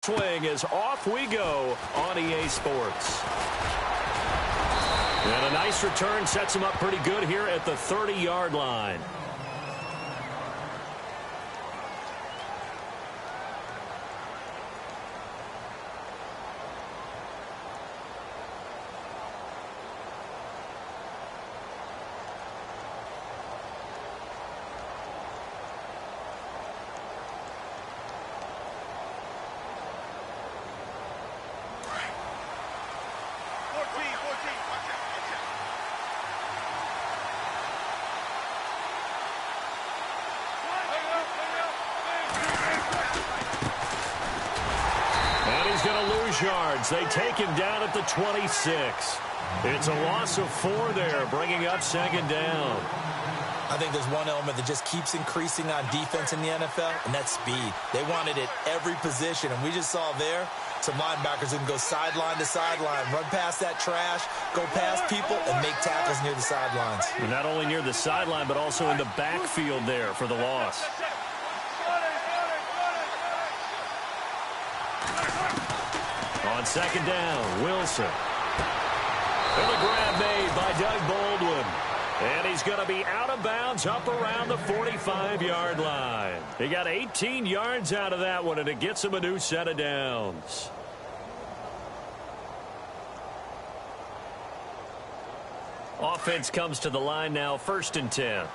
Swing is off we go on EA Sports. And a nice return sets him up pretty good here at the 30-yard line. Yards. They take him down at the 26. It's a loss of 4 there, bringing up second down. I think there's one element that just keeps increasing on defense in the NFL, and that's speed. They want it at every position, and we just saw there some linebackers who can go sideline to sideline, run past that trash, go past people, and make tackles near the sidelines. And not only near the sideline, but also in the backfield there for the loss. On second down, Wilson. And a grab made by Doug Baldwin. And he's going to be out of bounds up around the 45-yard line. He got 18 yards out of that one, and it gets him a new set of downs. Offense comes to the line now, 1st and 10.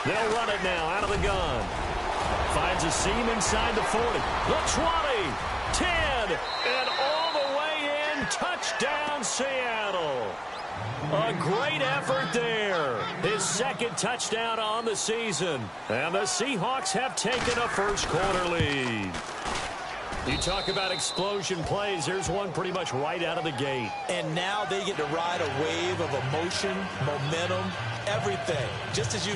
They'll run it now out of the gun. Finds a seam inside the 40. The 20, 10, and all the way in. Touchdown, Seattle. A great effort there. His 2nd touchdown on the season. And the Seahawks have taken a first-quarter lead. You talk about explosion plays. There's one pretty much right out of the gate. And now they get to ride a wave of emotion, momentum, everything. Just as you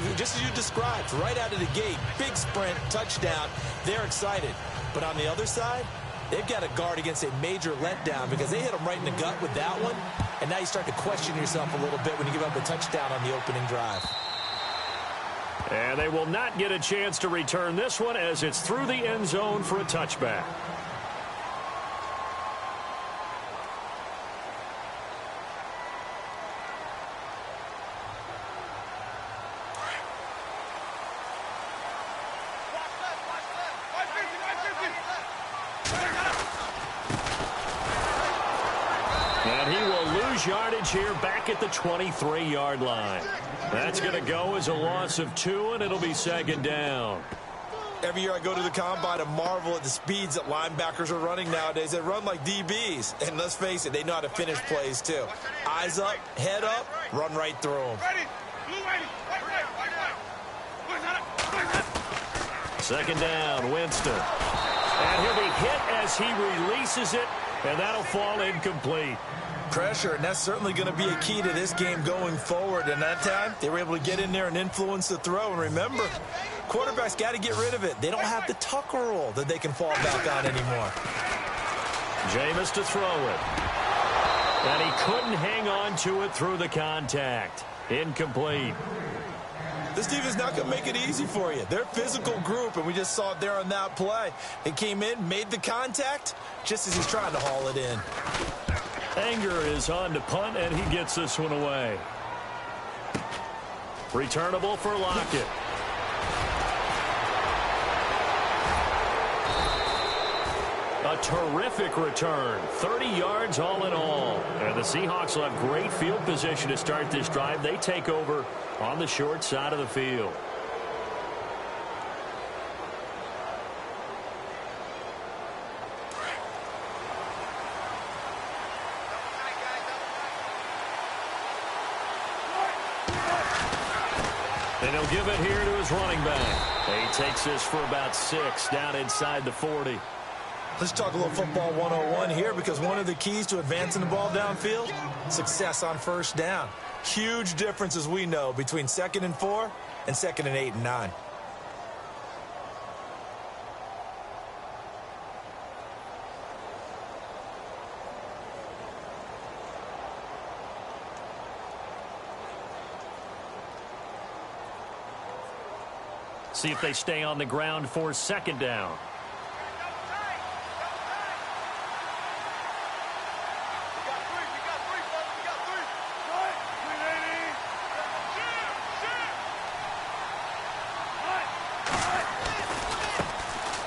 described, right out of the gate, big sprint, touchdown. They're excited. But on the other side, they've got to guard against a major letdown because they hit them right in the gut with that one. And now you start to question yourself a little bit when you give up a touchdown on the opening drive. And they will not get a chance to return this one as it's through the end zone for a touchback. And he will lose yardage here back at the 23-yard line. That's going to go as a loss of 2, and it'll be second down. Every year I go to the combine and marvel at the speeds that linebackers are running nowadays. They run like DBs. And let's face it, they know how to finish plays too. Eyes up, head up, run right through them. Second down, Winston. And he'll be hit as he releases it, and that'll fall incomplete. Pressure, and that's certainly going to be a key to this game going forward. And that time, they were able to get in there and influence the throw. And remember, quarterbacks got to get rid of it. They don't have the Tucker rule that they can fall back on anymore. Jameis to throw it. And he couldn't hang on to it through the contact. Incomplete. This defense not going to make it easy for you. They're a physical group, and we just saw it there on that play. They came in, made the contact, just as he's trying to haul it in. Anger is on to punt, and he gets this one away. Returnable for Lockett. A terrific return. 30 yards all in all. And the Seahawks will have great field position to start this drive. They take over on the short side of the field. And he'll give it here to his running back. He takes this for about 6 down inside the 40. Let's talk a little football 101 here, because one of the keys to advancing the ball downfield, success on first down. Huge difference, as we know, between 2nd and 4 and 2nd and 8 and 9. See if they stay on the ground for second down.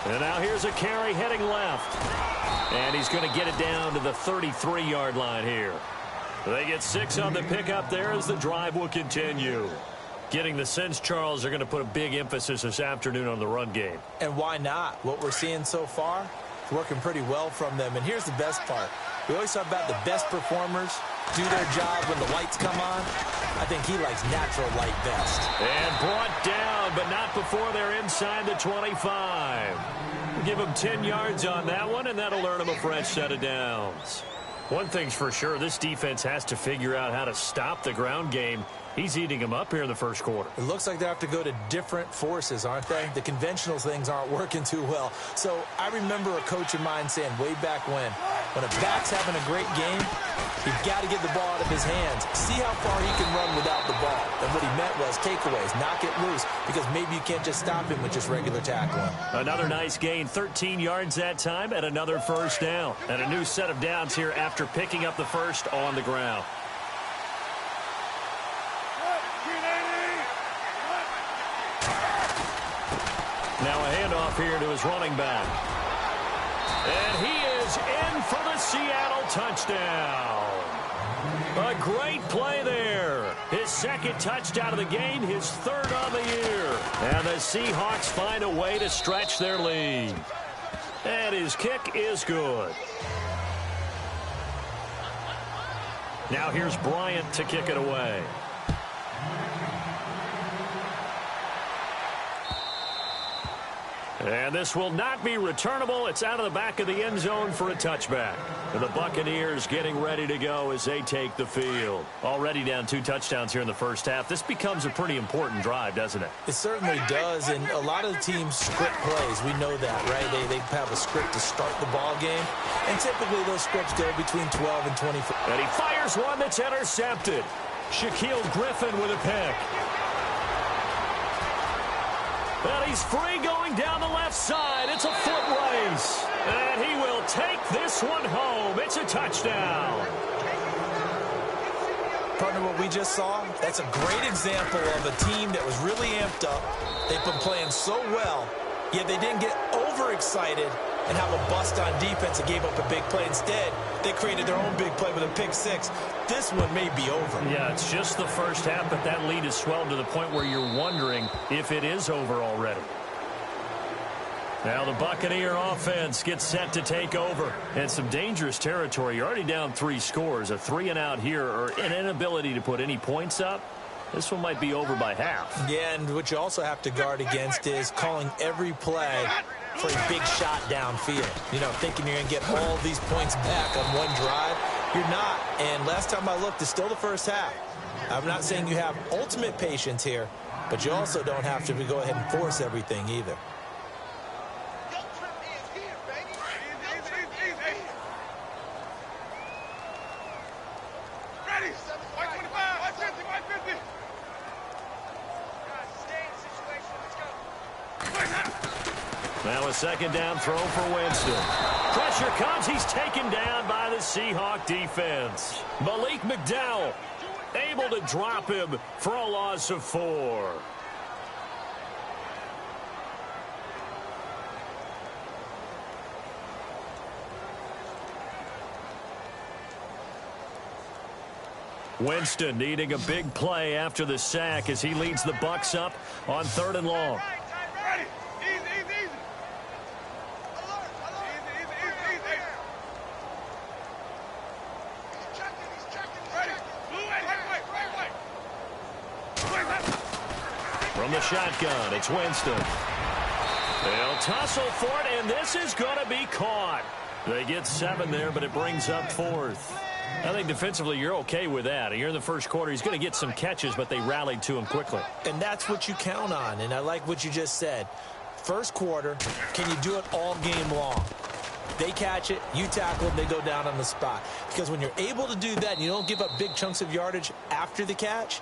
And now here's a carry heading left. And he's going to get it down to the 33-yard line here. They get 6 on the pickup there as the drive will continue. Getting the sense, Charles, they're going to put a big emphasis this afternoon on the run game. And why not? What we're seeing so far is working pretty well from them. And here's the best part. We always talk about the best performers do their job when the lights come on. I think he likes natural light best. And brought down, but not before they're inside the 25. Give him 10 yards on that one, and that'll earn him a fresh set of downs. One thing's for sure, this defense has to figure out how to stop the ground game. He's eating them up here in the first quarter. It looks like they have to go to different forces, aren't they? The conventional things aren't working too well. So I remember a coach of mine saying way back when a back's having a great game, you've got to get the ball out of his hands. See how far he can run without the ball. And what he meant was takeaways, knock it loose, because maybe you can't just stop him with just regular tackling. Another nice gain, 13 yards that time, and another first down. And a new set of downs here after picking up the first on the ground. Now a handoff here to his running back. And he is in for the Seattle touchdown. A great play there. His second touchdown of the game, his third on the year. And the Seahawks find a way to stretch their lead. And his kick is good. Now here's Bryant to kick it away. And this will not be returnable. It's out of the back of the end zone for a touchback. And the Buccaneers getting ready to go as they take the field. Already down 2 touchdowns here in the first half. This becomes a pretty important drive, doesn't it? It certainly does, and a lot of the teams script plays. We know that, right? They have a script to start the ball game, and typically those scripts go between 12 and 24. And he fires one that's intercepted. Shaquille Griffin with a pick. And he's free going down the left side. It's a foot race. And he will take this one home. It's a touchdown. Partner, what we just saw, that's a great example of a team that was really amped up. They've been playing so well, yet they didn't get overexcited and have a bust on defense and gave up a big play. Instead, they created their own big play with a pick six. This one may be over. Yeah, it's just the first half, but that lead has swelled to the point where you're wondering if it is over already. Now the Buccaneer offense gets set to take over. And some dangerous territory. You're already down 3 scores. A 3 and out here, or an inability to put any points up. This one might be over by half. Yeah, and what you also have to guard against is calling every play for a big shot downfield. You know, thinking you're going to get all these points back on one drive. You're not. And last time I looked, it's still the first half. I'm not saying you have ultimate patience here, but you also don't have to go ahead and force everything either. Now a second down throw for Winston. Pressure comes. He's taken down by the Seahawk defense. Malik McDowell able to drop him for a loss of 4. Winston needing a big play after the sack as he leads the Bucs up on 3rd and long. From the shotgun, it's Winston. They'll tussle for it, and this is going to be caught. They get 7 there, but it brings up 4th. I think defensively you're okay with that. You're in the first quarter. He's going to get some catches, but they rallied to him quickly. And that's what you count on, and I like what you just said. First quarter, can you do it all game long? They catch it, you tackle them, they go down on the spot. Because when you're able to do that and you don't give up big chunks of yardage after the catch,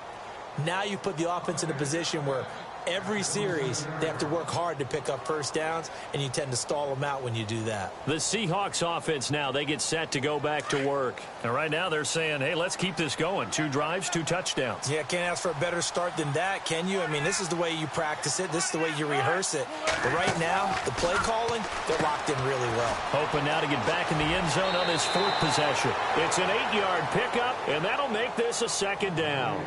now you put the offense in a position where every series, they have to work hard to pick up first downs, and you tend to stall them out when you do that. The Seahawks offense now, they get set to go back to work. And right now they're saying, hey, let's keep this going. 2 drives, 2 touchdowns. Yeah, can't ask for a better start than that, can you? I mean, this is the way you practice it. This is the way you rehearse it. But right now, the play calling, they're locked in really well. Hoping now to get back in the end zone on this 4th possession. It's an 8-yard pickup, and that'll make this a 2nd down.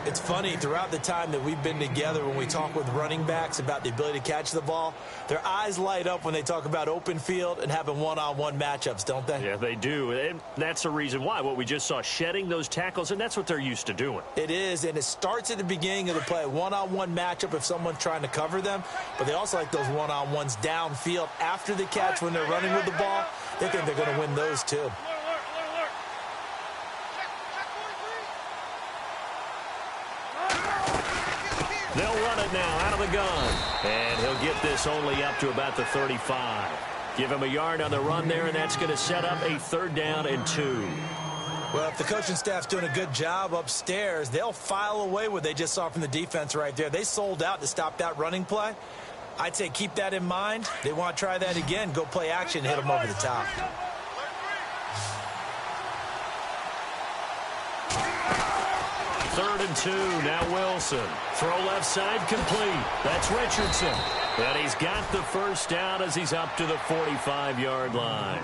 It's funny, throughout the time that we've been together, when we talk with running backs about the ability to catch the ball, their eyes light up when they talk about open field and having one-on-one matchups, don't they? Yeah, they do. And that's the reason why. What we just saw, shedding those tackles, and that's what they're used to doing. It is, and it starts at the beginning of the play. One-on-one matchup if someone's trying to cover them, but they also like those one-on-ones downfield after the catch when they're running with the ball. They think they're going to win those too. They'll run it now out of the gun. And he'll get this only up to about the 35. Give him a yard on the run there, and that's going to set up a 3rd down and 2. Well, if the coaching staff's doing a good job upstairs, they'll file away what they just saw from the defense right there. They sold out to stop that running play. I'd say keep that in mind. They want to try that again. Go play action, hit them over the top. Third and 2, now Wilson. Throw left side complete. That's Richardson. And he's got the first down as he's up to the 45-yard line.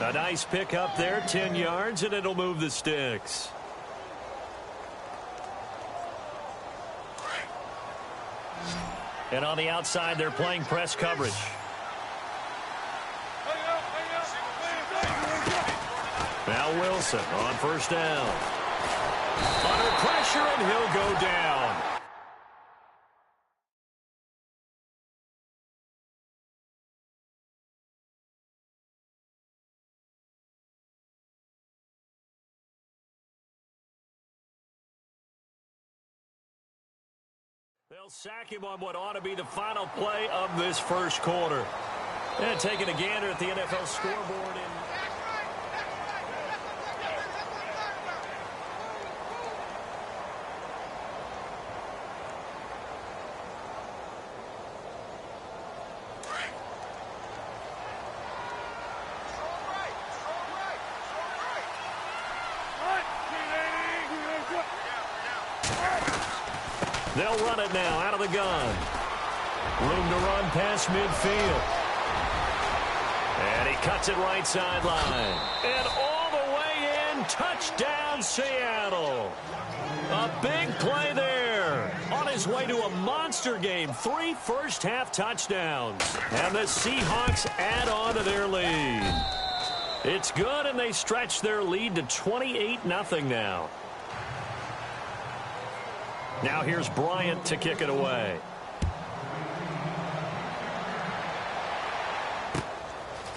A nice pick up there, 10 yards, and it'll move the sticks. And on the outside, they're playing press coverage. Now Wilson on first down. Under pressure, and he'll go down. They'll sack him on what ought to be the final play of this first quarter. And taking a gander at the NFL scoreboard. They'll run it now out of the gun. Room to run past midfield. And he cuts it right sideline. And all the way in, touchdown Seattle. A big play there. On his way to a monster game, 3 first-half touchdowns. And the Seahawks add on to their lead. It's good, and they stretch their lead to 28-0 now. Now here's Bryant to kick it away.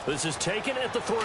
This is taken at the 3.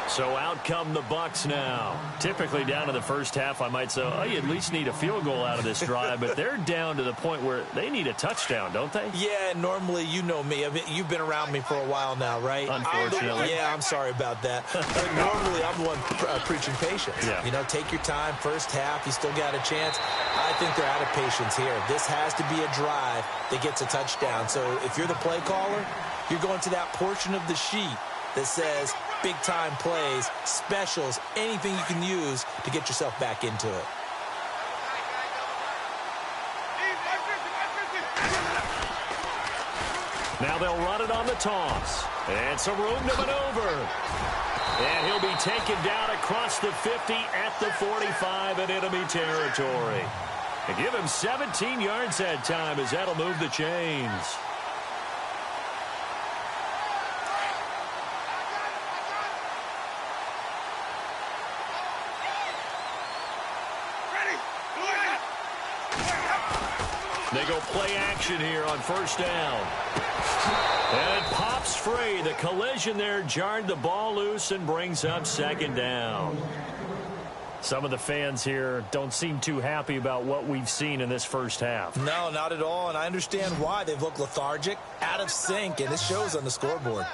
So out come the Bucs now. Typically down to the first half, I might say, oh, you at least need a field goal out of this drive, but they're down to the point where they need a touchdown, don't they? Yeah, normally, you know me. I mean, you've been around me for a while now, right? Unfortunately. I'm sorry about that. But normally, I'm the one preaching patience. Yeah. You know, take your time. First half, you still got a chance. I think they're out of patience here. This has to be a drive that gets a touchdown. So if you're the play caller, you're going to that portion of the sheet that says big-time plays, specials, anything you can use to get yourself back into it. Now they'll run it on the toss. And some room to maneuver. And he'll be taken down across the 50 at the 45 in enemy territory. And give him 17 yards that time as that'll move the chains. They go play action here on first down. And it pops free. The collision there jarred the ball loose and brings up second down. Some of the fans here don't seem too happy about what we've seen in this first half. No, not at all, and I understand why. They've looked lethargic, out of sync, and it shows on the scoreboard.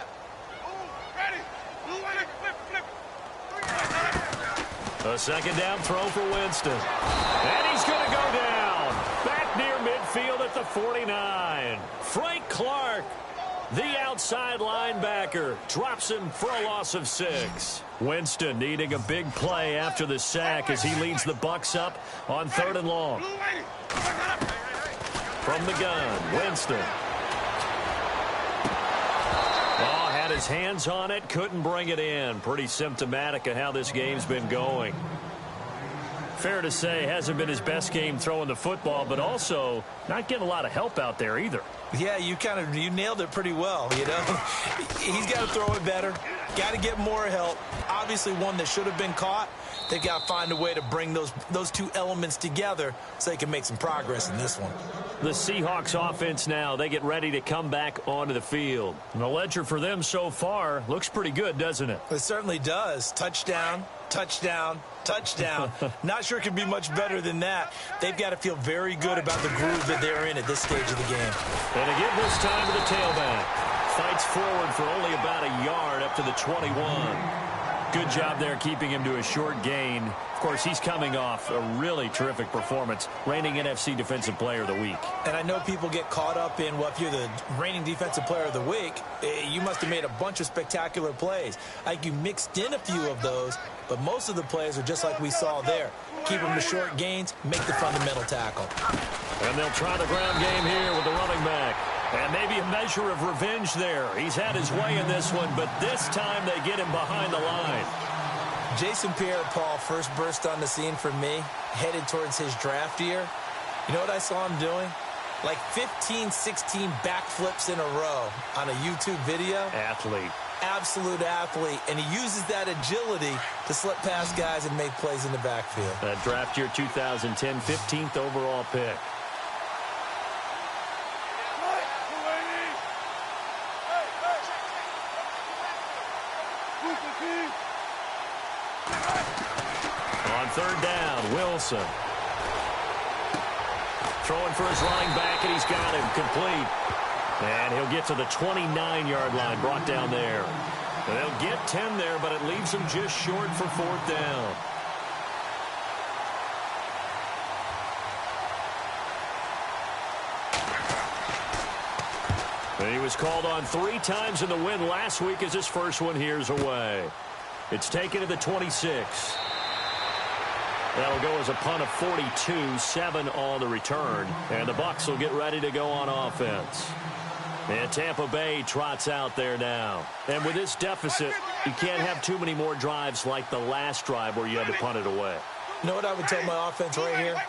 A A second down throw for Winston. And he's going to go down. Back near midfield at the 49. Frank Clark, the outside linebacker, drops him for a loss of 6. Winston needing a big play after the sack as he leads the Bucs up on 3rd and long. From the gun, Winston. Oh, had his hands on it, couldn't bring it in. Pretty symptomatic of how this game's been going. Fair to say, hasn't been his best game throwing the football, but also not getting a lot of help out there either. Yeah, you nailed it pretty well, you know. He's got to throw it better. Got to get more help. Obviously one that should have been caught. They got to find a way to bring those two elements together so they can make some progress in this one. The Seahawks offense now, they get ready to come back onto the field. And the ledger for them so far looks pretty good, doesn't it? It certainly does. Touchdown, touchdown, touchdown. Not sure it could be much better than that. They've got to feel very good about the groove that they're in at this stage of the game. And to give this time to the tailback. Fights forward for only about a yard up to the 21. Good job there keeping him to a short gain. Of course, he's coming off a really terrific performance, reigning NFC Defensive Player of the Week. And I know people get caught up in, well, if you're the reigning Defensive Player of the Week, you must have made a bunch of spectacular plays. I think you mixed in a few of those, but most of the plays are just like we saw there. Keep them to short gains, make the fundamental tackle. And they'll try the ground game here with the running back. And maybe a measure of revenge there. He's had his way in this one, but this time they get him behind the line. Jason Pierre-Paul first burst on the scene for me, headed towards his draft year. You know what I saw him doing? Like 15, 16 backflips in a row on a YouTube video. Athlete. Absolute athlete. And he uses that agility to slip past guys and make plays in the backfield. That draft year 2010, 15th overall pick. On 3rd down, Wilson. Throwing for his running back, and he's got him complete. And he'll get to the 29-yard line, brought down there. And they'll get 10 there, but it leaves him just short for 4th down. And he was called on 3 times in the win last week as his first one here's away. It's taken to the 26. That'll go as a punt of 42, 7 on the return. And the Bucs will get ready to go on offense. And Tampa Bay trots out there now. And with this deficit, you can't have too many more drives like the last drive where you had to punt it away. You know what I would tell my offense right here?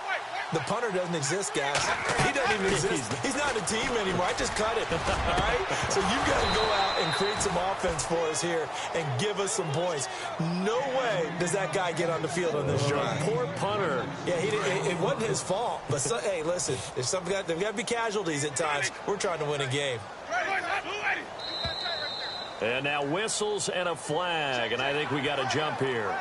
The punter doesn't exist, guys. He doesn't even exist. He's not a team anymore. I just cut it. All right? So you've got to go out and create some offense for us here and give us some points. No way does that guy get on the field on this drive. Poor punter. Yeah, it wasn't his fault. But, hey, listen, there's got to be casualties at times. We're trying to win a game. And now whistles and a flag. And I think we got to jump here.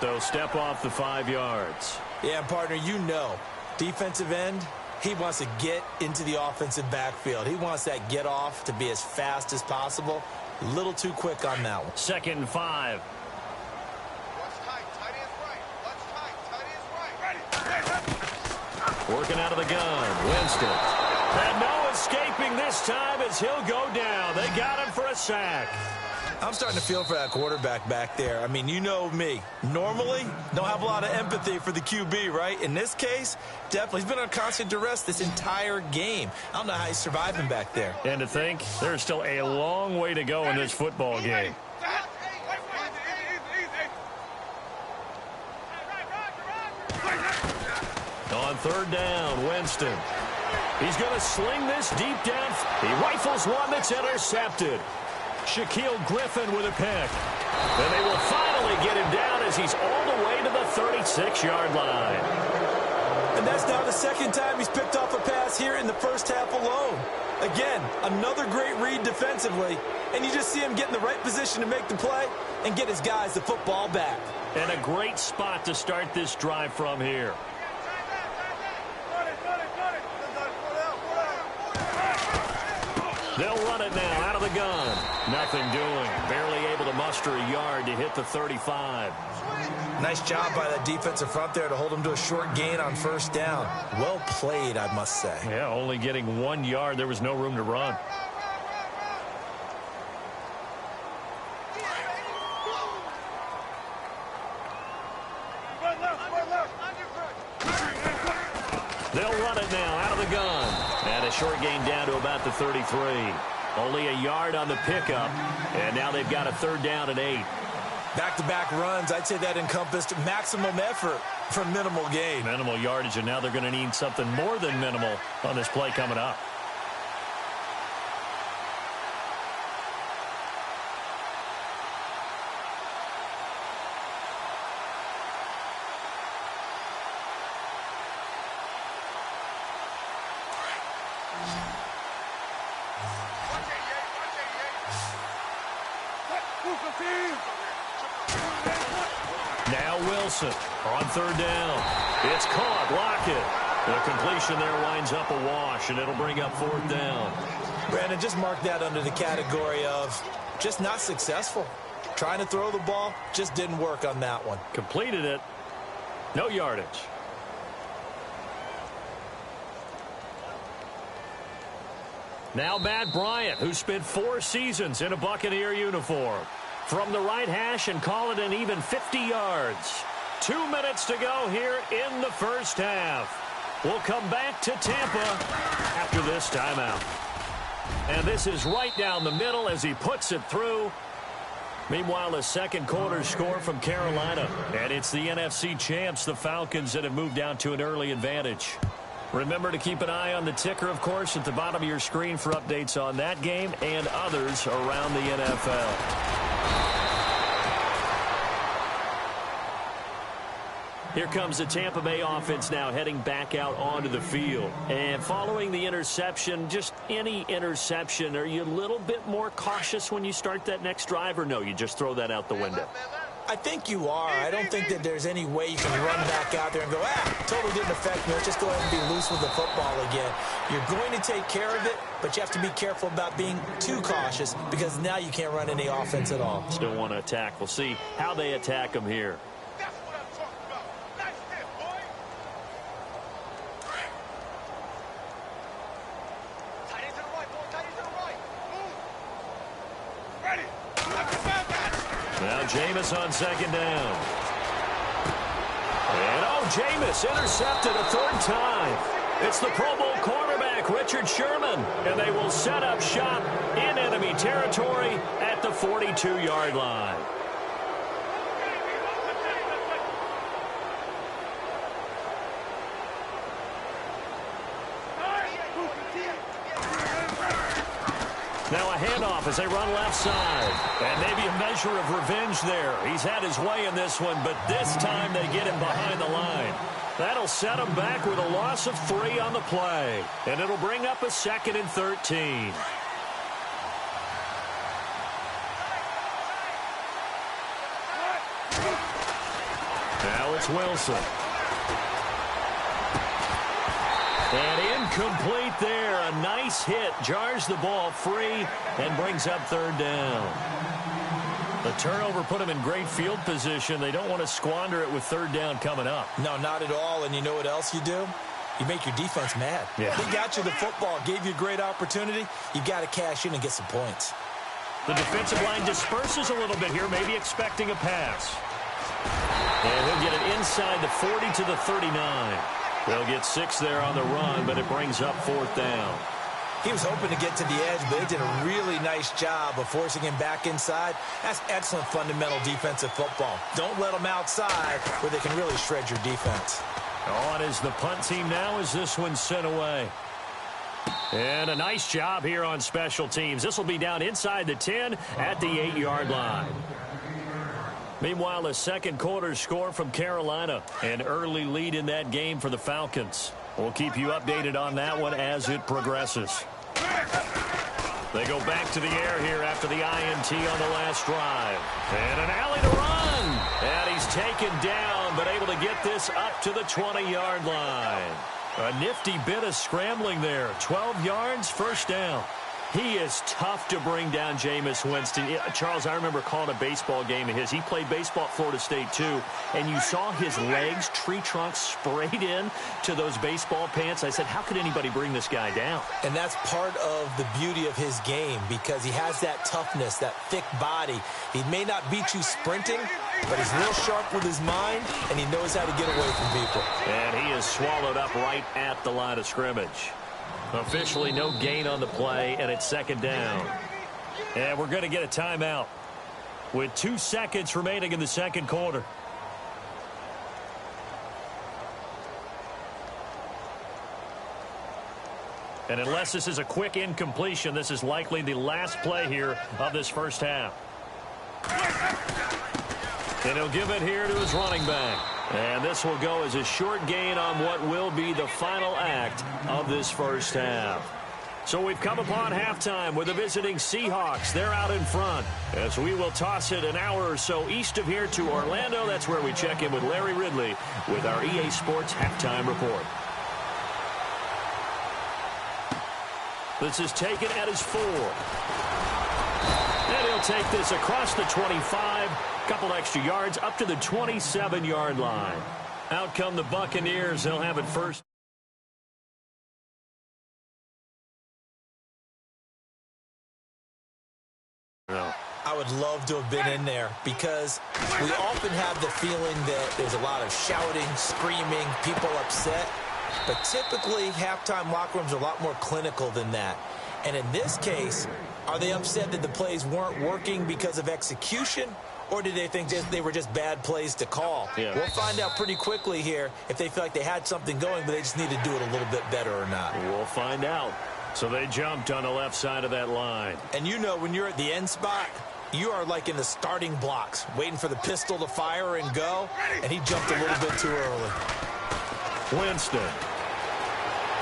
They'll step off the 5 yards. Yeah, partner, you know. Defensive end, he wants to get into the offensive backfield. He wants that get off to be as fast as possible. A little too quick on that one. 2nd and 5. Working out of the gun. Winston. And no escaping this time as he'll go down. They got him for a sack. I'm starting to feel for that quarterback back there. I mean, you know me. Normally, don't have a lot of empathy for the QB, right? In this case, definitely. He's been on constant duress this entire game. I don't know how he's surviving back there. And to think, there's still a long way to go in this football game. On 3rd down, Winston. He's going to sling this deep down. He rifles one that's intercepted. Shaquille Griffin with a pick. And they will finally get him down as he's all the way to the 36-yard line. And that's now the 2nd time he's picked off a pass here in the first half alone. Again, another great read defensively. And you just see him get in the right position to make the play and get his guys the football back. And a great spot to start this drive from here. They'll run it now out of the gun. Nothing doing. Barely able to muster a yard to hit the 35. Nice job by that defensive front there to hold them to a short gain on first down. Well played, I must say. Yeah, only getting 1 yard. There was no room to run. They'll run it now out of the gun. And a short gain down to about the 33. Only a yard on the pickup. And now they've got a 3rd down and 8. Back-to-back runs, I'd say that encompassed maximum effort for minimal gain. Minimal yardage, and now they're going to need something more than minimal on this play coming up. Now Wilson on 3rd down. It's caught. Lockett. The completion there winds up a wash, and it'll bring up 4th down. Brandon, just mark that under the category of just not successful. Trying to throw the ball, just didn't work on that one. Completed it. No yardage. Now Matt Bryant, who spent 4 seasons in a Buccaneer uniform. From the right hash and call it an even 50 yards. 2 minutes to go here in the first half. We'll come back to Tampa after this timeout. And this is right down the middle as he puts it through. Meanwhile, a second quarter score from Carolina. And it's the NFC champs, the Falcons, that have moved down to an early advantage. Remember to keep an eye on the ticker, of course, at the bottom of your screen for updates on that game and others around the NFL. Here comes the Tampa Bay offense now heading back out onto the field. And following the interception, just any interception, are you a little bit more cautious when you start that next drive, or no, you just throw that out the window? I think you are. I don't think that there's any way you can run back out there and go, totally didn't affect me. Let's just go ahead and be loose with the football again. You're going to take care of it, but you have to be careful about being too cautious because now you can't run any offense at all. Still want to attack. We'll see how they attack them here. Now Jameis on 2nd down. And Jameis intercepted a 3rd time. It's the Pro Bowl quarterback, Richard Sherman. And they will set up shop in enemy territory at the 42-yard line. Now a handoff as they run left side. And maybe a measure of revenge there. He's had his way in this one, but this time they get him behind the line. That'll set him back with a loss of 3 on the play. And it'll bring up a 2nd and 13. Now it's Wilson. And incomplete there. A nice hit. Jars the ball free and brings up 3rd down. The turnover put them in great field position. They don't want to squander it with 3rd down coming up. No, not at all. And you know what else you do? You make your defense mad. Yeah. They got you the football, gave you a great opportunity. You got to cash in and get some points. The defensive line disperses a little bit here, maybe expecting a pass. And he'll get it inside the 40 to the 39. They'll get 6 there on the run, but it brings up 4th down. He was hoping to get to the edge, but they did a really nice job of forcing him back inside. That's excellent fundamental defensive football. Don't let them outside where they can really shred your defense. On is the punt team now as this one's sent away. And a nice job here on special teams. This will be down inside the 10 at the 8-yard line. Meanwhile, a second quarter score from Carolina. An early lead in that game for the Falcons. We'll keep you updated on that one as it progresses. They go back to the air here after the INT on the last drive. And an alley to run. And he's taken down, but able to get this up to the 20-yard line. A nifty bit of scrambling there. 12 yards, first down. He is tough to bring down, Jameis Winston. Charles, I remember calling a baseball game of his. He played baseball at Florida State, too, and you saw his legs, tree trunks sprayed in to those baseball pants. I said, how could anybody bring this guy down? And that's part of the beauty of his game because he has that toughness, that thick body. He may not beat you sprinting, but he's real sharp with his mind, and he knows how to get away from people. And he is swallowed up right at the line of scrimmage. Officially no gain on the play, and it's second down. And we're going to get a timeout with 2 seconds remaining in the second quarter. And unless this is a quick incompletion, this is likely the last play here of this first half. And he'll give it here to his running back. And this will go as a short gain on what will be the final act of this first half. So we've come upon halftime with the visiting Seahawks. They're out in front as we will toss it an hour or so east of here to Orlando. That's where we check in with Larry Ridley with our EA Sports Halftime Report. This is taken at his 4. And he'll take this across the 25. Couple extra yards up to the 27-yard line. Out come the Buccaneers. They'll have it first. I would love to have been in there because we often have the feeling that there's a lot of shouting, screaming, people upset. But typically, halftime locker rooms are a lot more clinical than that. And in this case, are they upset that the plays weren't working because of execution? Or did they think they were just bad plays to call? Yeah. We'll find out pretty quickly here if they feel like they had something going, but they just need to do it a little bit better or not. We'll find out. So they jumped on the left side of that line. And you know when you're at the end spot, you are like in the starting blocks, waiting for the pistol to fire and go, and he jumped a little bit too early. Winston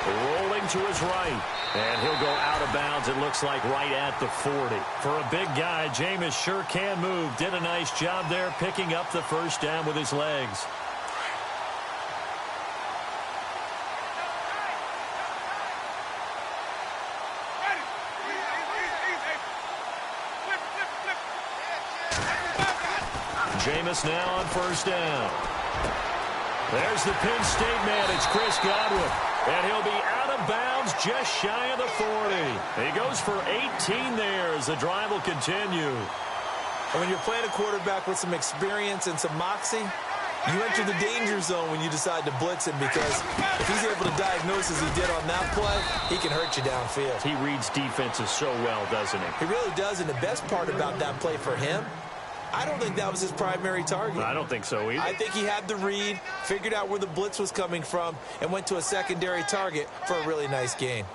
rolling to his right. And he'll go out of bounds, it looks like, right at the 40. For a big guy, Jameis sure can move. Did a nice job there picking up the first down with his legs. Jameis now on first down. There's the Penn State man. It's Chris Godwin. And he'll be out of bounds just shy of the 40. He goes for 18 there as the drive will continue. And when you're playing a quarterback with some experience and some moxie, you enter the danger zone when you decide to blitz him because if he's able to diagnose as he did on that play, he can hurt you downfield. He reads defenses so well, doesn't he? He really does, and the best part about that play for him, I don't think that was his primary target. I don't think so either. I think he had the read, figured out where the blitz was coming from, and went to a secondary target for a really nice gain.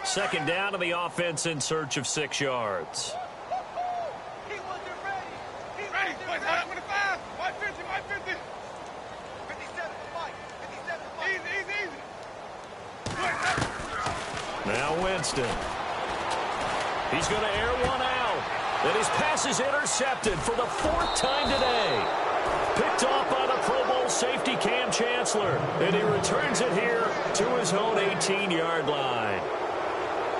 Second down to the offense in search of 6 yards. Now Winston. He's going to air one out. And his pass is intercepted for the 4th time today. Picked off by the Pro Bowl safety Cam Chancellor. And he returns it here to his own 18-yard line.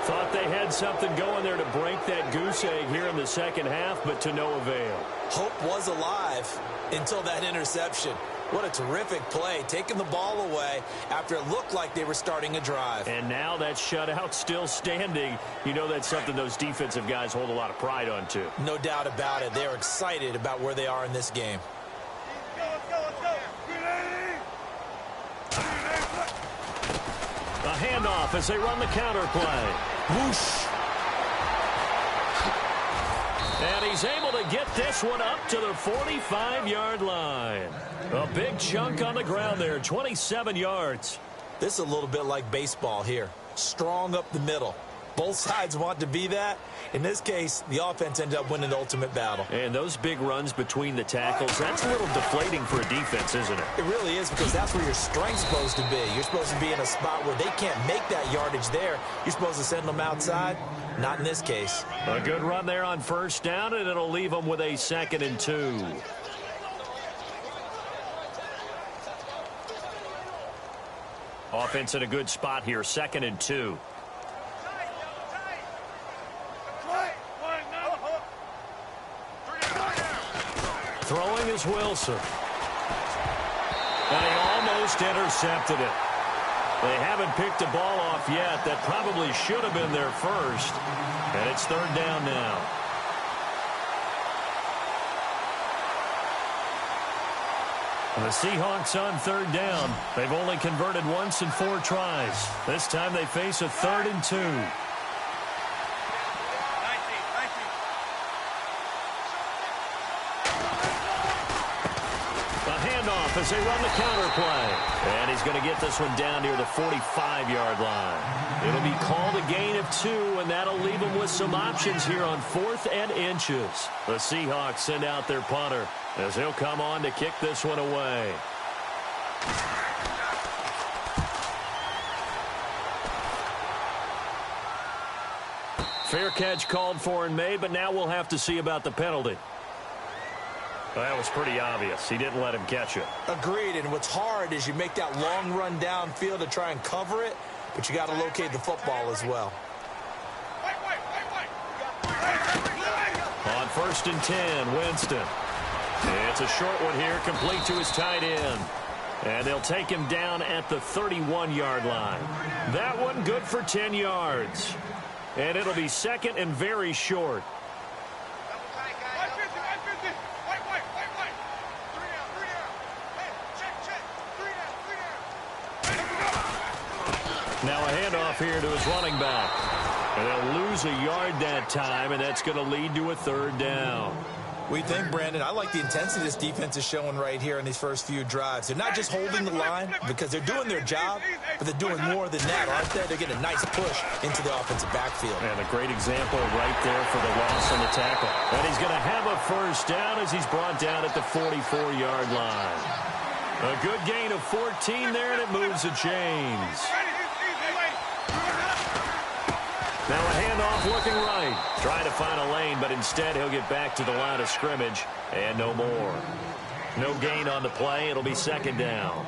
Thought they had something going there to break that goose egg here in the second half, but to no avail. Hope was alive until that interception. What a terrific play, taking the ball away after it looked like they were starting a drive. And now that shutout still standing. You know that's something those defensive guys hold a lot of pride on, too. No doubt about it. They're excited about where they are in this game. A handoff as they run the counter play. Whoosh. And he's able to get this one up to the 45-yard line. A big chunk on the ground there, 27 yards. This is a little bit like baseball here. Strong up the middle. Both sides want to be that. In this case, the offense ended up winning the ultimate battle. And those big runs between the tackles, that's a little deflating for a defense, isn't it? It really is, because that's where your strength's supposed to be. You're supposed to be in a spot where they can't make that yardage there. You're supposed to send them outside. Not in this case. A good run there on first down, and it'll leave them with a 2nd and 2. Offense in a good spot here, 2nd and 2. is Wilson. And he almost intercepted it. They haven't picked the ball off yet. That probably should have been their first. And it's third down now. And the Seahawks on third down. They've only converted once in 4 tries. This time they face a 3rd and 2. As they run the counter play. And he's going to get this one down near the 45-yard line. It'll be called a gain of 2, and that'll leave them with some options here on 4th and inches. The Seahawks send out their punter as he'll come on to kick this one away. Fair catch called for and made, but now we'll have to see about the penalty. Well, that was pretty obvious. He didn't let him catch it. Agreed, and what's hard is you make that long run downfield to try and cover it, but you got to locate the football as well. On 1st and 10, Winston. It's a short one here, complete to his tight end. And they'll take him down at the 31-yard line. That one good for 10 yards. And it'll be 2nd and very short. Now a handoff here to his running back. And they'll lose a yard that time, and that's going to lead to a 3rd down. We think, Brandon, I like the intensity this defense is showing right here in these first few drives. They're not just holding the line because they're doing their job, but they're doing more than that, aren't they? They're getting a nice push into the offensive backfield. And a great example right there for the loss on the tackle. And he's going to have a 1st down as he's brought down at the 44-yard line. A good gain of 14 there, and it moves the chains. Now a handoff looking right. Trying to find a lane, but instead he'll get back to the line of scrimmage. And no more. No gain on the play. It'll be 2nd down.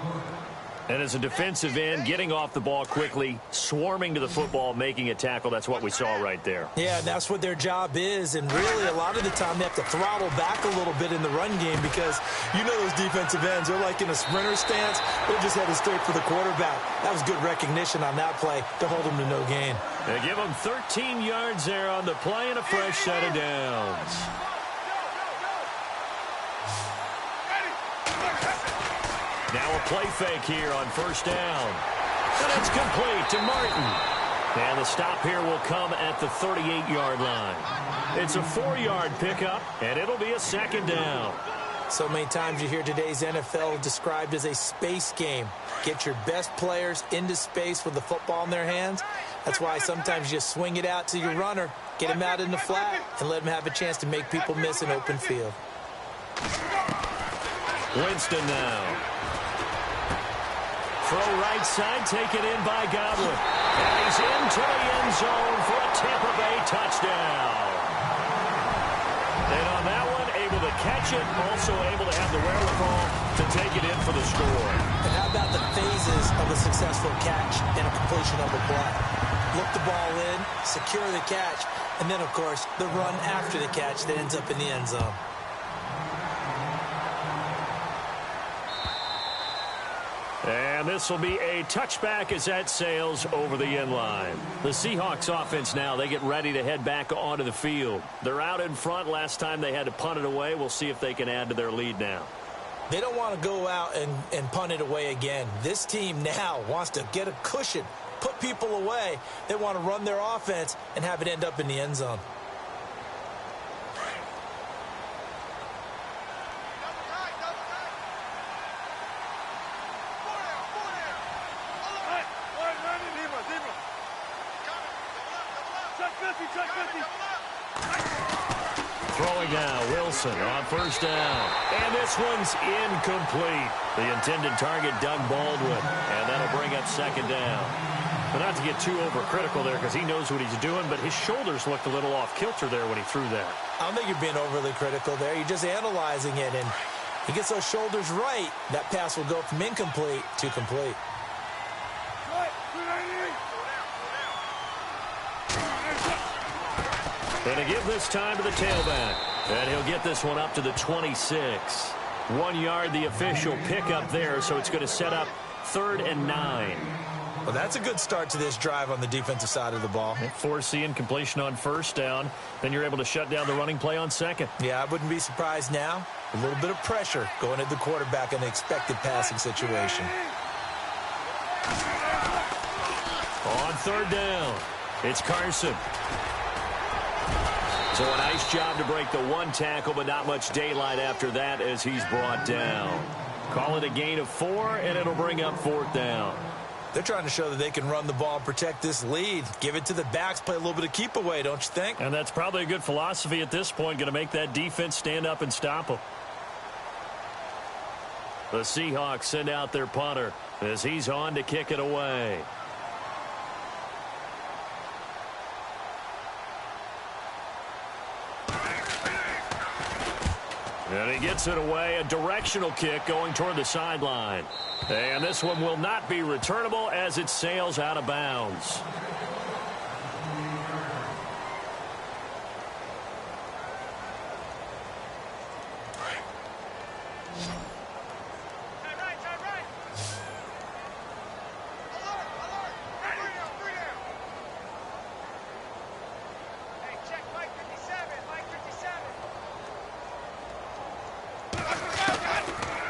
And as a defensive end, getting off the ball quickly, swarming to the football, making a tackle, that's what we saw right there. Yeah, that's what their job is, and really a lot of the time they have to throttle back a little bit in the run game because you know those defensive ends, they're like in a sprinter stance. They're just headed straight for the quarterback. That was good recognition on that play to hold them to no gain. They give them 13 yards there on the play and a fresh set of downs. Now a play fake here on 1st down. And it's complete to Martin. And the stop here will come at the 38-yard line. It's a 4-yard pickup, and it'll be a 2nd down. So many times you hear today's NFL described as a space game. Get your best players into space with the football in their hands. That's why sometimes you just swing it out to your runner, get him out in the flat, and let him have a chance to make people miss an open field. Winston now. Throw right side, taken in by Godwin. And he's into the end zone for a Tampa Bay touchdown. And on that one, able to catch it, also able to have the wherewithal to take it in for the score. And how about the phases of a successful catch and a completion of a play? Look the ball in, secure the catch, and then, of course, the run after the catch that ends up in the end zone. And this will be a touchback as that sails over the end line. The Seahawks offense now, they get ready to head back onto the field. They're out in front. Last time they had to punt it away. We'll see if they can add to their lead now. They don't want to go out and punt it away again. This team now wants to get a cushion, put people away. They want to run their offense and have it end up in the end zone. Throwing now, Wilson on 1st down. And this one's incomplete. The intended target, Doug Baldwin. And that'll bring up 2nd down. But not to get too overcritical there because he knows what he's doing, but his shoulders looked a little off kilter there when he threw that. I don't think you're being overly critical there. You're just analyzing it, and he gets those shoulders right. That pass will go from incomplete to complete. And to give this time to the tailback. And he'll get this one up to the 26. 1 yard, the official pickup there, so it's going to set up 3rd and 9. Well, that's a good start to this drive on the defensive side of the ball. Forcing completion on 1st down. Then you're able to shut down the running play on 2nd. Yeah, I wouldn't be surprised now. A little bit of pressure going at the quarterback in an expected passing situation. On 3rd down, it's Carson. So a nice job to break the 1 tackle, but not much daylight after that as he's brought down. Call it a gain of 4, and it'll bring up 4th down. They're trying to show that they can run the ball and protect this lead. Give it to the backs, play a little bit of keep away, don't you think? And that's probably a good philosophy at this point, going to make that defense stand up and stop them. The Seahawks send out their punter as he's on to kick it away. And he gets it away, a directional kick going toward the sideline. And this one will not be returnable as it sails out of bounds.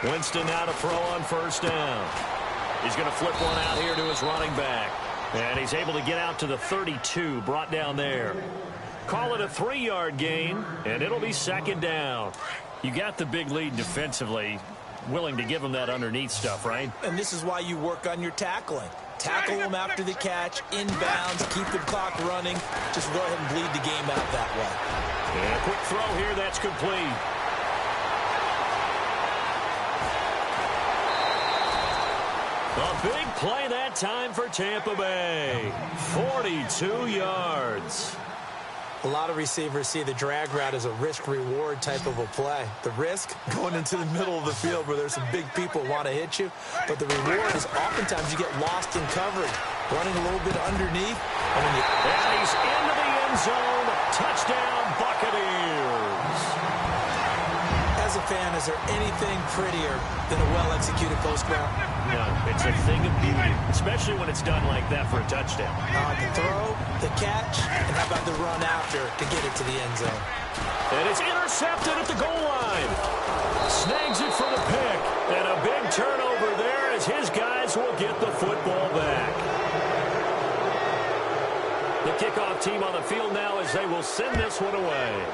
Winston now to throw on 1st down. He's going to flip one out here to his running back. And he's able to get out to the 32, brought down there. Call it a 3-yard gain, and it'll be 2nd down. You got the big lead defensively, willing to give him that underneath stuff, right? And this is why you work on your tackling. Tackle them after the catch, inbounds, keep the clock running. Just go ahead and bleed the game out that way. And a quick throw here, that's complete. A big play that time for Tampa Bay. 42 yards. A lot of receivers see the drag route as a risk-reward type of a play. The risk, going into the middle of the field where there's some big people who want to hit you. But the reward is oftentimes you get lost in coverage, running a little bit underneath. And he's into the end zone. Touchdown, Buccaneers. As a fan, is there anything prettier than a well-executed post route? No, it's a thing of beauty, especially when it's done like that for a touchdown. The throw, the catch, and how about the run after to get it to the end zone? And it's intercepted at the goal line. Snags it for the pick. And a big turnover there as his guys will get the football back. The kickoff team on the field now as they will send this one away.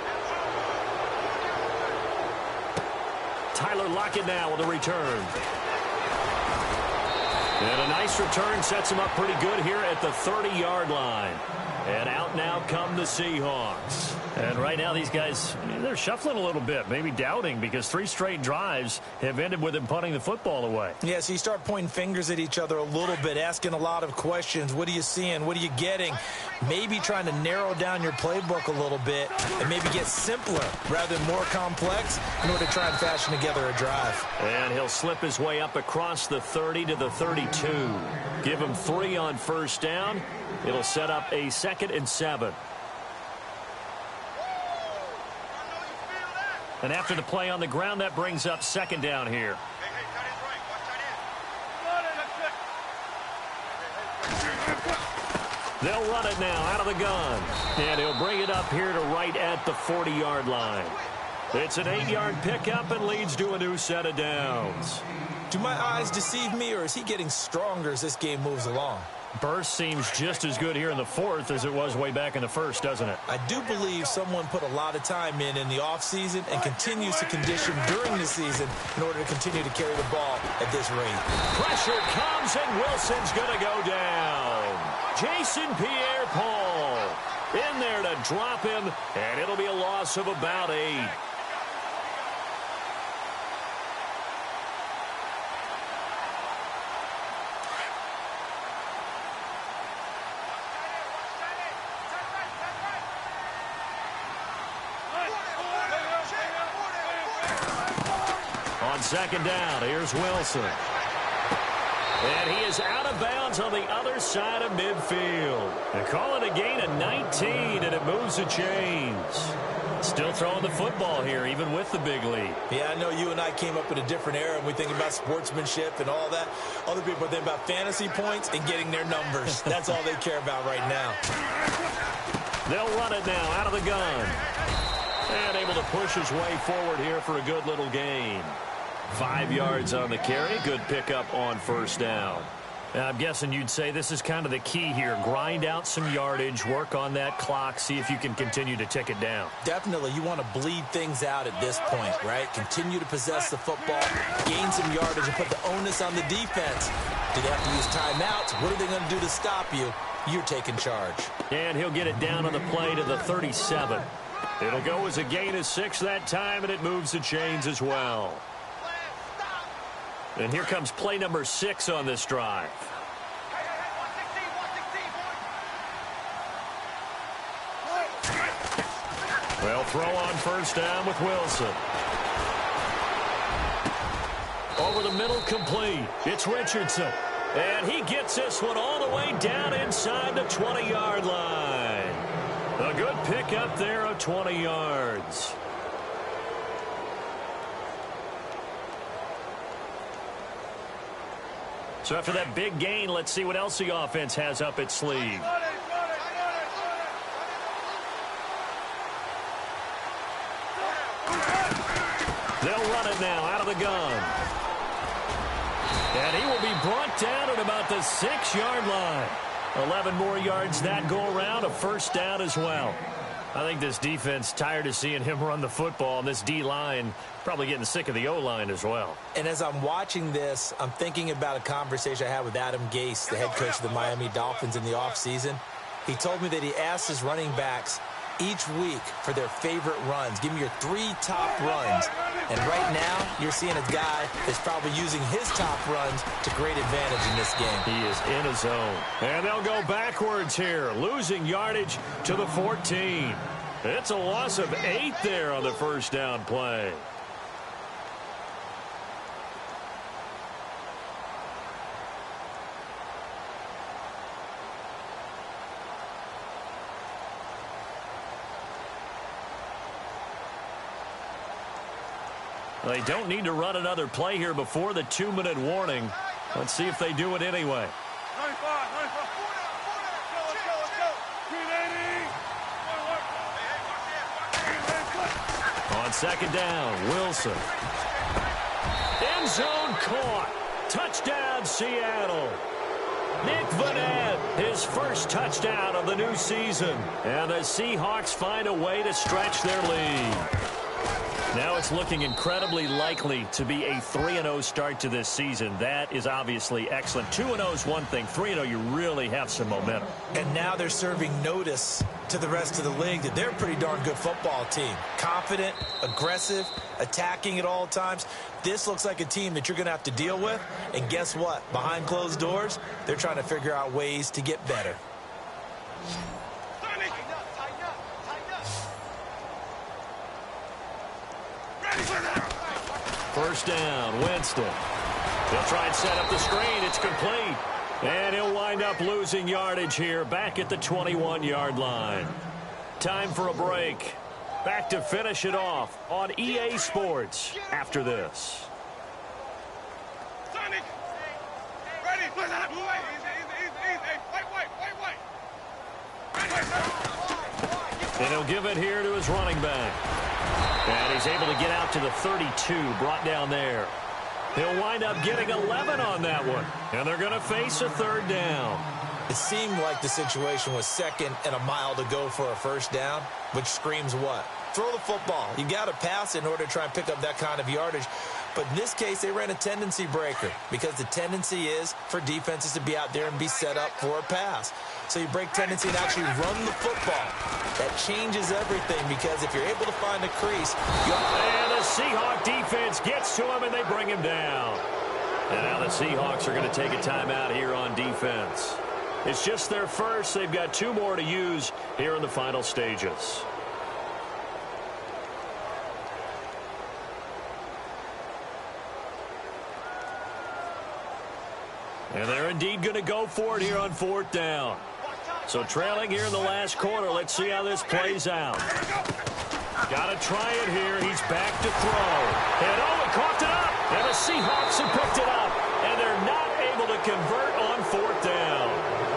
Tyler Lockett now with a return. And a nice return sets him up pretty good here at the 30-yard line. And out now come the Seahawks. And right now these guys, they're shuffling a little bit, maybe doubting, because 3 straight drives have ended with them punting the football away. Yeah, so you start pointing fingers at each other a little bit, asking a lot of questions. What are you seeing? What are you getting? Maybe trying to narrow down your playbook a little bit and maybe get simpler rather than more complex in order to try and fashion together a drive. And he'll slip his way up across the 30 to the 32. Give him 3 on 1st down. It'll set up a 2nd and 7. And after the play on the ground, that brings up 2nd down here. They'll run it now out of the gun. And he'll bring it up here to right at the 40-yard line. It's an 8-yard pickup and leads to a new set of downs. Do my eyes deceive me, or is he getting stronger as this game moves along? Burst seems just as good here in the 4th as it was way back in the 1st, doesn't it? I do believe someone put a lot of time in the offseason and continues to condition during the season in order to continue to carry the ball at this rate. Pressure comes, and Wilson's going to go down. Jason Pierre-Paul in there to drop him, and it'll be a loss of about 8. On 2nd down, here's Wilson. And he is out of bounds on the other side of midfield. They call it a gain of 19, and it moves the chains. Still throwing the football here, even with the big lead. Yeah, I know you and I came up in a different era, and we think about sportsmanship and all that. Other people think about fantasy points and getting their numbers. That's all they care about right now. They'll run it now out of the gun. And able to push his way forward here for a good little gain. 5 yards on the carry. Good pickup on first down. Now, I'm guessing you'd say this is kind of the key here. Grind out some yardage, work on that clock, see if you can continue to tick it down. Definitely. You want to bleed things out at this point, right? Continue to possess the football, gain some yardage, and put the onus on the defense. Do they have to use timeouts? What are they going to do to stop you? You're taking charge. And he'll get it down on the play to the 37. It'll go as a gain of 6 that time, and it moves the chains as well. And here comes play number 6 on this drive. Well, throw on first down with Wilson. Over the middle, complete. It's Richardson. And he gets this one all the way down inside the 20-yard line. A good pickup there of 20 yards. So after that big gain, let's see what else the offense has up its sleeve. They'll run it now out of the gun. And he will be brought down at about the 6-yard line. 11 more yards that go around, a first down as well. I think this defense tired of seeing him run the football, and this D-line probably getting sick of the O-line as well. And as I'm watching this, I'm thinking about a conversation I had with Adam Gase, the head coach of the Miami Dolphins in the offseason. He told me that he asked his running backs each week for their favorite runs. Give me your 3 top runs. And right now, you're seeing a guy that's probably using his top runs to great advantage in this game. He is in a zone. And they'll go backwards here, losing yardage to the 14. It's a loss of 8 there on the first down play. They don't need to run another play here before the 2-minute warning. Let's see if they do it anyway. On second down, Wilson. End zone caught. Touchdown, Seattle. Nick Vanette, his first touchdown of the new season. And the Seahawks find a way to stretch their lead. Now it's looking incredibly likely to be a 3-0 start to this season. That is obviously excellent. 2-0 is one thing. 3-0, you really have some momentum. And now they're serving notice to the rest of the league that they're a pretty darn good football team. Confident, aggressive, attacking at all times. This looks like a team that you're going to have to deal with. And guess what? Behind closed doors, they're trying to figure out ways to get better. First down, Winston. He'll try and set up the screen. It's complete. And he'll wind up losing yardage here back at the 21-yard line. Time for a break. Back to finish it off on EA Sports after this. And he'll give it here to his running back. And he's able to get out to the 32, brought down there. He'll wind up getting 11 on that one. And they're going to face a third down. It seemed like the situation was second and a mile to go for a first down, which screams what? Throw the football. You got to pass in order to try and pick up that kind of yardage. But in this case, they ran a tendency breaker because the tendency is for defenses to be out there and be set up for a pass. So you break tendency and actually run the football. That changes everything because if you're able to find a crease, and the Seahawk defense gets to him and they bring him down. And now the Seahawks are going to take a timeout here on defense. It's just their first. They've got 2 more to use here in the final stages. And they're indeed going to go for it here on 4th down. So trailing here in the last quarter. Let's see how this plays out. Got to try it here. He's back to throw. And he caught it up. And the Seahawks have picked it up. And they're not able to convert on 4th down.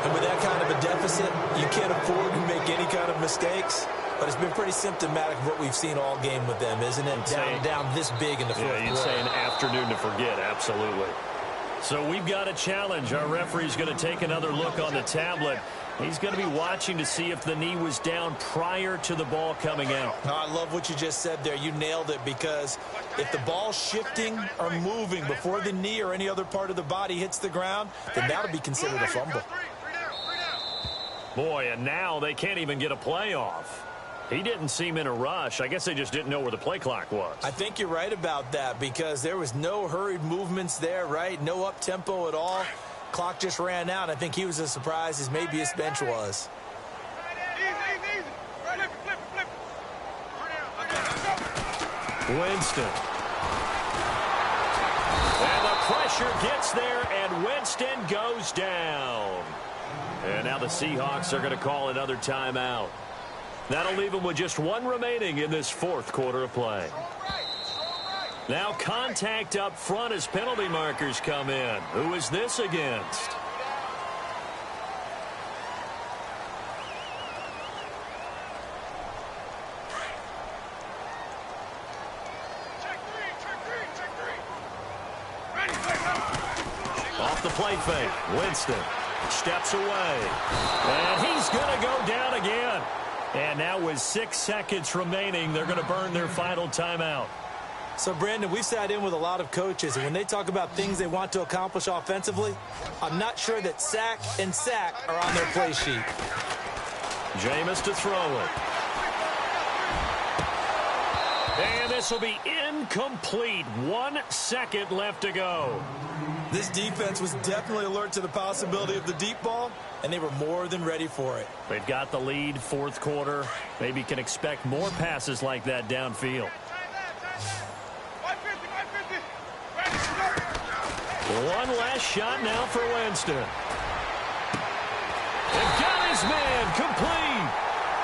And with that kind of a deficit, you can't afford to make any kind of mistakes. But it's been pretty symptomatic of what we've seen all game with them, isn't it? Down this big in the fourth quarter. You'd say an afternoon to forget, absolutely. So we've got a challenge. Our referee's going to take another look on the tablet. He's going to be watching to see if the knee was down prior to the ball coming out. Oh, I love what you just said there. You nailed it, because if the ball's shifting or moving before the knee or any other part of the body hits the ground, then that'll be considered a fumble. Boy, and now they can't even get a play off. He didn't seem in a rush. I guess they just didn't know where the play clock was. I think you're right about that, because there was no hurried movements there, right? No up-tempo at all. Clock just ran out. I think he was as surprised as maybe his bench was. Winston. And the pressure gets there, and Winston goes down. And now the Seahawks are going to call another timeout. That'll leave them with just one remaining in this 4th quarter of play. Now contact up front as penalty markers come in. Who is this against? Off the play fake, Winston steps away. And he's going to go down again. And now with 6 seconds remaining, they're going to burn their final timeout. So, Brandon, we've sat in with a lot of coaches, and when they talk about things they want to accomplish offensively, I'm not sure that sack and sack are on their play sheet. Jameis to throw it. And this will be incomplete. 1 second left to go. This defense was definitely alert to the possibility of the deep ball, and they were more than ready for it. They've got the lead, 4th quarter. Maybe can expect more passes like that downfield. One last shot now for Winston. They've got his man complete.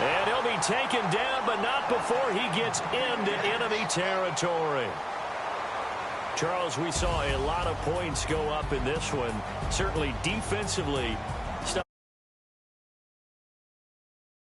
And he'll be taken down, but not before he gets into enemy territory. Charles, we saw a lot of points go up in this one. Certainly defensively,